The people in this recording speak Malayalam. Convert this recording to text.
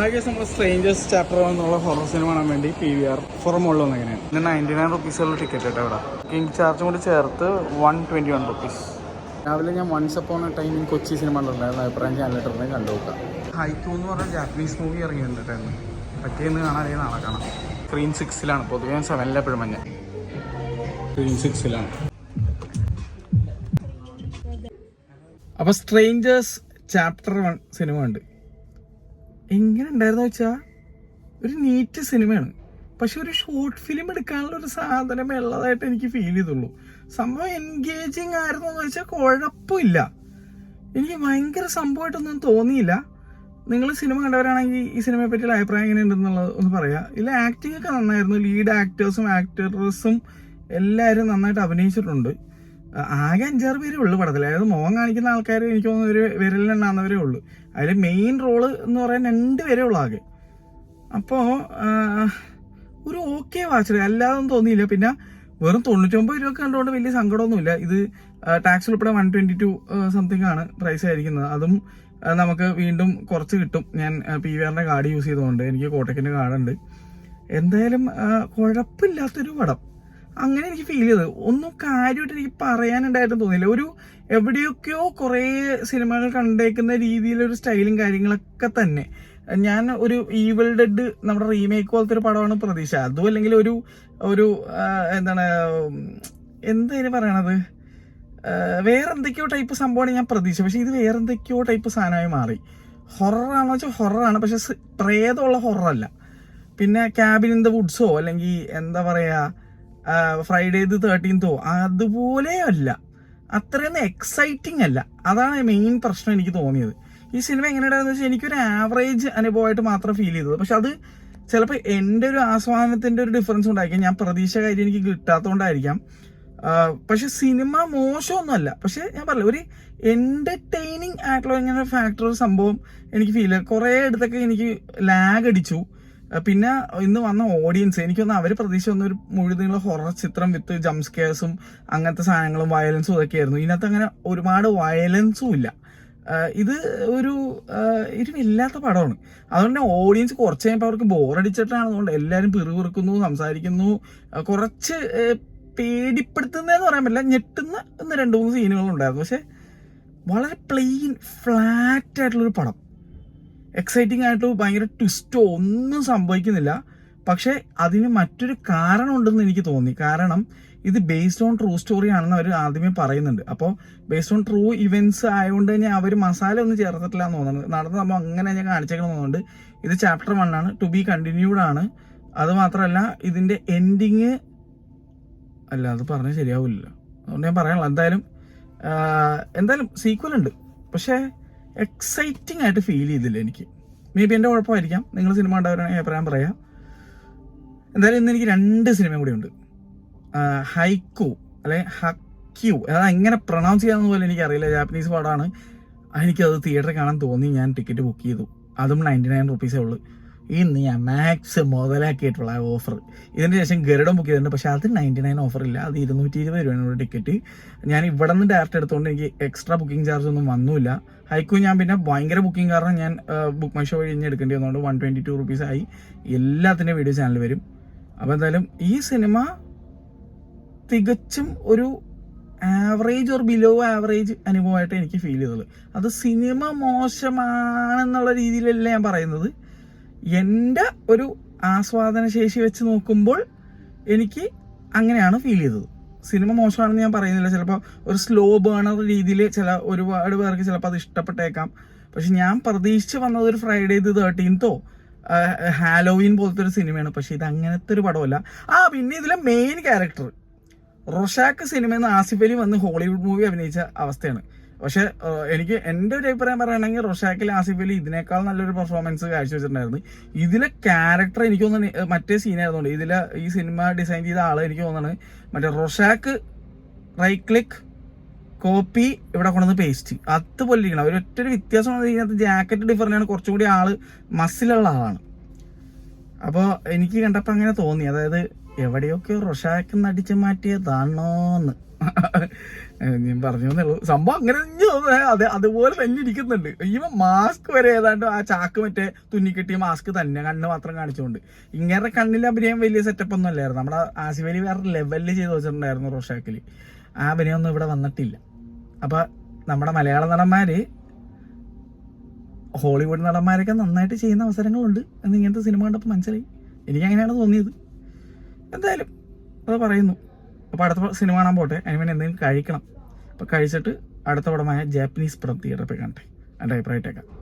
നമ്മൾ സ്ട്രേഞ്ചേഴ്സ് ചാപ്റ്റർ എന്നുള്ള ഹൊറർ സിനിമ കാണാൻ വേണ്ടി PVR മുകളിൽ വന്ന് എങ്ങനെയാണ് പിന്നെ 99 റുപ്പീസുള്ള ടിക്കറ്റ് കേട്ടോ ഇവിടെ കിങ് ചാർജും കൂടി ചേർത്ത് 121 റുപ്പീസ്. രാവിലെ ഞാൻ once upon a time Kochi സിനിമ ഉണ്ടായിരുന്നു, അഭിപ്രായം ചാനലിട്ടിരുന്ന് കണ്ടു നോക്കാം. ഹൈക്കു എന്ന് പറഞ്ഞ ജാപ്പനീസ് മൂവി ഇറങ്ങിയിട്ടുണ്ടായിരുന്നു, പറ്റിയെന്ന് കാണാൻ അല്ലെങ്കിൽ നാളെ കാണാം. സ്ക്രീൻ 6-ലാണ്, പൊതുവെ ഞാൻ 7-ൽ എപ്പോഴും മഞ്ഞ സ്ക്രീൻ 6-ലാണ്. അപ്പോൾ സ്ട്രേഞ്ചേഴ്സ് ചാപ്റ്റർ 1 സിനിമ ഉണ്ട്. എങ്ങനെ ഉണ്ടായിരുന്നു വെച്ചാൽ ഒരു നീറ്റ് സിനിമയാണ്, പക്ഷെ ഒരു ഷോർട്ട് ഫിലിം എടുക്കാനുള്ള ഒരു സാധനമേ ഉള്ളതായിട്ട് എനിക്ക് ഫീൽ ചെയ്തുള്ളൂ. സംഭവം എൻഗേജിങ് ആയിരുന്നു എന്ന് വെച്ചാൽ കുഴപ്പമില്ല, എനിക്ക് ഭയങ്കര സംഭവമായിട്ടൊന്നും തോന്നിയില്ല. നിങ്ങൾ സിനിമ കണ്ടവരാണെങ്കിൽ ഈ സിനിമയെ പറ്റിയുള്ള അഭിപ്രായം എങ്ങനെ ഉണ്ടെന്നുള്ളത് ഒന്ന് പറയാം. ഇതിൽ ആക്ടിംഗ് ഒക്കെ നന്നായിരുന്നു, ലീഡ് ആക്ടേഴ്സും ആക്ടേഴ്സും എല്ലാവരും നന്നായിട്ട് അഭിനയിച്ചിട്ടുണ്ട്. ആകെ 5-6 പേരേ ഉള്ളൂ പടത്തിൽ, അതായത് മോഹം കാണിക്കുന്ന ആൾക്കാർ എനിക്ക് തോന്നുന്നു ഒരു വിരലിലെണ്ണാവുന്നവരേ ഉള്ളൂ. അതിൽ മെയിൻ റോള് എന്ന് പറയാൻ 2 പേരേ ഉള്ളൂ ആകെ. അപ്പോൾ ഒരു ഓക്കെ വാച്ച്, അല്ലാതൊന്നും തോന്നിയില്ല. പിന്നെ വെറും 99 രൂപ കണ്ടുകൊണ്ട് വലിയ സങ്കടമൊന്നുമില്ല. ഇത് ടാക്സ് ഉൾപ്പെടെ 122 സംതിങ് ആണ് പ്രൈസ് ആയിരിക്കുന്നത്. അതും നമുക്ക് വീണ്ടും കുറച്ച് കിട്ടും. ഞാൻ PVRന്റെ കാർഡ് യൂസ് ചെയ്തുകൊണ്ട്, എനിക്ക് കോട്ടക്കിൻ്റെ കാർഡുണ്ട്. എന്തായാലും കുഴപ്പമില്ലാത്തൊരു പടം, അങ്ങനെ എനിക്ക് ഫീൽ ചെയ്തത്. ഒന്നും കാര്യമായിട്ട് എനിക്ക് പറയാനുണ്ടായിട്ടും തോന്നിയില്ല. ഒരു എവിടെയൊക്കെയോ കുറേ സിനിമകൾ കണ്ടേക്കുന്ന രീതിയിലൊരു സ്റ്റൈലും കാര്യങ്ങളൊക്കെ തന്നെ. ഞാൻ ഒരു ഈവിൾ ഡെഡ് നമ്മുടെ റീമേക്ക് പോലത്തെ ഒരു പടമാണ് പ്രതീക്ഷ. അതും അല്ലെങ്കിൽ ഒരു എന്താണ് എന്തതിന് പറയണത്, വേറെ എന്തൊക്കെയോ ടൈപ്പ് സംഭവമാണ് ഞാൻ പ്രതീക്ഷ. പക്ഷെ ഇത് വേറെ എന്തൊക്കെയോ ടൈപ്പ് സാധനമായി മാറി. ഹൊററാണെന്ന് വെച്ചാൽ ഹൊററാണ്, പക്ഷെ പ്രേതമുള്ള ഹൊററല്ല. പിന്നെ ക്യാബിൻ ഇൻ ദ വുഡ്സോ അല്ലെങ്കിൽ എന്താ പറയുക ഫ്രൈഡേ ദി 13th അതുപോലെ അല്ല, അത്രയൊന്നും എക്സൈറ്റിംഗ് അല്ല. അതാണ് മെയിൻ പ്രശ്നം എനിക്ക് തോന്നിയത്. ഈ സിനിമ എങ്ങനെയുണ്ടായെന്ന് വെച്ചാൽ എനിക്കൊരു ആവറേജ് അനുഭവമായിട്ട് മാത്രം ഫീൽ ചെയ്തത്. പക്ഷെ അത് ചിലപ്പോൾ എൻ്റെ ഒരു ആസ്വാദനത്തിൻ്റെ ഒരു ഡിഫറൻസ് ഉണ്ടായിരിക്കും, ഞാൻ പ്രതീക്ഷ കാര്യം എനിക്ക് കിട്ടാത്തതുകൊണ്ടായിരിക്കാം. പക്ഷെ സിനിമ മോശമൊന്നുമല്ല, പക്ഷെ ഞാൻ പറയില്ല, ഒരു എൻ്റർടൈനിങ് ആയിട്ടുള്ള ഇങ്ങനെ ഫാക്ടർ ഒരു സംഭവം എനിക്ക് ഫീൽ ചെയ്തു. കുറേ ഇടത്തൊക്കെ എനിക്ക് ലാഗ് അടിച്ചു. പിന്നെ ഇന്ന് വന്ന ഓഡിയൻസ് എനിക്കൊന്ന് അവർ പ്രതീക്ഷ വന്ന ഒരു മുഴുവനുള്ള ഹൊറർ ചിത്രം വിത്ത് ജംപ് സ്കെയർസും അങ്ങനത്തെ സാധനങ്ങളും വയലൻസും ഇതൊക്കെയായിരുന്നു. ഇതിനകത്ത് അങ്ങനെ ഒരുപാട് വയലൻസും ഇല്ല. ഇത് ഒരു ഇല്ലാത്ത പടമാണ്. അതുകൊണ്ട് ഓഡിയൻസ് കുറച്ച് കഴിയുമ്പോൾ അവർക്ക് ബോറടിച്ചിട്ടാണ്. അതുകൊണ്ട് എല്ലാവരും പിറുപിറുക്കുന്നു, സംസാരിക്കുന്നു. കുറച്ച് പേടിപ്പെടുത്തുന്നതെന്ന് പറയാൻ പറ്റില്ല, ഞെട്ടുന്ന 2-3 സീനുകളുണ്ടായിരുന്നു. പക്ഷെ വളരെ പ്ലെയിൻ ഫ്ലാറ്റ് ആയിട്ടുള്ളൊരു പടം. എക്സൈറ്റിംഗ് ആയിട്ട് ഭയങ്കര ട്വിസ്റ്റോ ഒന്നും സംഭവിക്കുന്നില്ല. പക്ഷെ അതിന് മറ്റൊരു കാരണം ഉണ്ടെന്ന് എനിക്ക് തോന്നി. കാരണം ഇത് ബേസ്ഡ് ഓൺ ട്രൂ സ്റ്റോറി ആണെന്ന് അവർ ആദ്യമേ പറയുന്നുണ്ട്. അപ്പോൾ ബേസ്ഡ് ഓൺ ട്രൂ ഇവന്റ്സ് ആയതുകൊണ്ട് തന്നെ അവർ മസാല ഒന്നും ചേർത്തിട്ടില്ല എന്ന് തോന്നുന്നത്. നടന്ന സംഭവം അങ്ങനെ ഞാൻ കാണിച്ചേക്കണമെന്നുണ്ട്. ഇത് ചാപ്റ്റർ 1 ആണ്, ടു ബി കണ്ടിന്യൂഡ് ആണ്. അത് മാത്രമല്ല ഇതിൻ്റെ എൻഡിങ് അല്ല, അത് പറഞ്ഞാൽ ശരിയാവില്ല, അതുകൊണ്ട് ഞാൻ പറയാനുള്ള. എന്തായാലും സീക്വൽ ഉണ്ട്, പക്ഷേ എക്സൈറ്റിംഗ് ആയിട്ട് ഫീൽ ചെയ്തില്ല എനിക്ക്. മേ ബി എൻ്റെ കുഴപ്പമായിരിക്കാം. നിങ്ങൾ സിനിമ കണ്ടവരാണെങ്കിൽ അഭിപ്രായം പറയാം. എന്തായാലും ഇന്ന് എനിക്ക് 2 സിനിമയും കൂടി ഉണ്ട്. ഹൈക്കു അല്ലെങ്കിൽ ഹക്യു, അതായത് എങ്ങനെ പ്രൊണൗൺസ് ചെയ്യാമെന്ന് പോലും എനിക്കറിയില്ല, ജാപ്പനീസ് പടമാണ്. എനിക്കത് തിയേറ്ററിൽ കാണാൻ തോന്നി, ഞാൻ ടിക്കറ്റ് ബുക്ക് ചെയ്തു. അതും 99 റുപ്പീസേ ഉള്ളൂ. ഇന്ന് ഞാൻ മാക്സ് മുതലാക്കിയിട്ടുള്ള ഓഫർ. ഇതിന് ശേഷം ഗരുഡം ബുക്ക് ചെയ്തിട്ടുണ്ട്, പക്ഷേ അത് 99 ഓഫർ ഇല്ല, അത് 220 രൂപയാണ് ടിക്കറ്റ്. ഞാൻ ഇവിടെ നിന്ന് ഡയറക്റ്റ് എടുത്തുകൊണ്ട് എനിക്ക് എക്സ്ട്രാ ബുക്കിംഗ് ചാർജ് ഒന്നും വന്നില്ല. ഹൈക്കു ഞാൻ പിന്നെ ഭയങ്കര ബുക്കിംഗ് കാരണം ഞാൻ ബുക്ക് മൈ ഷോ വഴി കഴിഞ്ഞ് എടുക്കേണ്ടി വന്നതുകൊണ്ട് 122 റുപ്പീസായി. എല്ലാത്തിൻ്റെ വീഡിയോ ചാനൽ വരും. അപ്പോൾ എന്തായാലും ഈ സിനിമ തികച്ചും ഒരു ആവറേജ് ഓർ ബിലോ ആവറേജ് അനുഭവമായിട്ട് എനിക്ക് ഫീൽ ചെയ്തത്. അത് സിനിമ മോശമാണെന്നുള്ള രീതിയിലല്ല ഞാൻ പറയുന്നത്. എൻ്റെ ഒരു ആസ്വാദന ശേഷി വെച്ച് നോക്കുമ്പോൾ എനിക്ക് അങ്ങനെയാണ് ഫീൽ ചെയ്തത്. സിനിമ മോശമാണെന്ന് ഞാൻ പറയുന്നില്ല. ചിലപ്പോൾ ഒരു സ്ലോ ബേണർ രീതിയിൽ ഒരുപാട് പേർക്ക് ചിലപ്പോൾ അത് ഇഷ്ടപ്പെട്ടേക്കാം. പക്ഷെ ഞാൻ പ്രതീക്ഷിച്ച് വന്നത് ഒരു ഫ്രൈഡേ ദി 13th ഹാലോവീൻ പോലത്തെ ഒരു സിനിമയാണ്. പക്ഷെ ഇത് അങ്ങനത്തെ ഒരു പടമല്ല. പിന്നെ ഇതിലെ മെയിൻ ക്യാരക്ടർ റൊഷാക്ക് സിനിമയിൽ നിന്ന് ആസിഫ് അലി വന്ന് ഹോളിവുഡ് മൂവി അഭിനയിച്ച അവസ്ഥയാണ്. പക്ഷെ എനിക്ക് എൻ്റെ ഒരു അഭിപ്രായം പറയുകയാണെങ്കിൽ റൊഷാക്കിൽ ആസിഫ് അലി ഇതിനേക്കാൾ നല്ലൊരു പെർഫോമൻസ് കാഴ്ചവെച്ചിട്ടുണ്ടായിരുന്നു. ഇതിലെ ക്യാരക്ടർ എനിക്ക് തോന്നുന്നു മറ്റേ സീനായതുകൊണ്ട് ഇതിലെ ഈ സിനിമ ഡിസൈൻ ചെയ്ത ആൾ എനിക്ക് തോന്നുന്നത് മറ്റേ റൊഷാക്ക് റൈറ്റ് ക്ലിക്ക് കോപ്പി ഇവിടെ കൊണ്ടുവന്ന് പേസ്റ്റ് അതുപോലെ ഇരിക്കണം. ഒരൊറ്റൊരു വ്യത്യാസം ഇതിനകത്ത് ജാക്കറ്റ് ഡിഫറൻ്റ് ആണ്, കുറച്ചും കൂടി ആള് മസിലുള്ള ആളാണ്. അപ്പോൾ എനിക്ക് കണ്ടപ്പോൾ അങ്ങനെ തോന്നി, അതായത് എവിടെയൊക്കെ റൊഷാക്ക് നടിച്ച് മാറ്റിയതാണോന്ന്. ഞാൻ പറഞ്ഞു തന്നുള്ളൂ. സംഭവം അങ്ങനെ തന്നെ അതെ, അതുപോലെ തന്നെ ഇരിക്കുന്നുണ്ട്. ഈവൻ മാസ്ക് വരെ ഏതാണ്ട് ആ ചാക്ക് മറ്റേ തുന്നിക്കെട്ടിയ മാസ്ക് തന്നെ, കണ്ണ് മാത്രം കാണിച്ചുകൊണ്ട്. ഇങ്ങനെ കണ്ണിൽ അഭിനയം വലിയ സെറ്റപ്പ് ഒന്നും അല്ലായിരുന്നു. നമ്മുടെ ആസിഫ് അലി വേറെ ലെവലിൽ ചെയ്ത് വെച്ചിട്ടുണ്ടായിരുന്നു റോഷാക്കിൽ. ആ അഭിനയമൊന്നും ഇവിടെ വന്നിട്ടില്ല. അപ്പൊ നമ്മുടെ മലയാള നടന്മാര് ഹോളിവുഡ് നടന്മാരൊക്കെ നന്നായിട്ട് ചെയ്യുന്ന അവസരങ്ങളുണ്ട് എന്ന് ഇങ്ങനത്തെ സിനിമ കണ്ടപ്പോൾ മനസ്സിലായി. എനിക്കങ്ങനെയാണ് തോന്നിയത്. എന്തായാലും അത് പറയുന്നു. അപ്പോൾ അടുത്ത സിനിമ കാണാൻ പോട്ടെ. അതിന് വേണ്ടി എന്തെങ്കിലും കഴിക്കണം. അപ്പോൾ കഴിച്ചിട്ട് അടുത്ത പടമായ ജാപ്പനീസ് പടം തിയേറ്ററിൽ പോയി കാണട്ടെ. എൻ്റെ അഭിപ്രായമായിട്ടേക്കാം.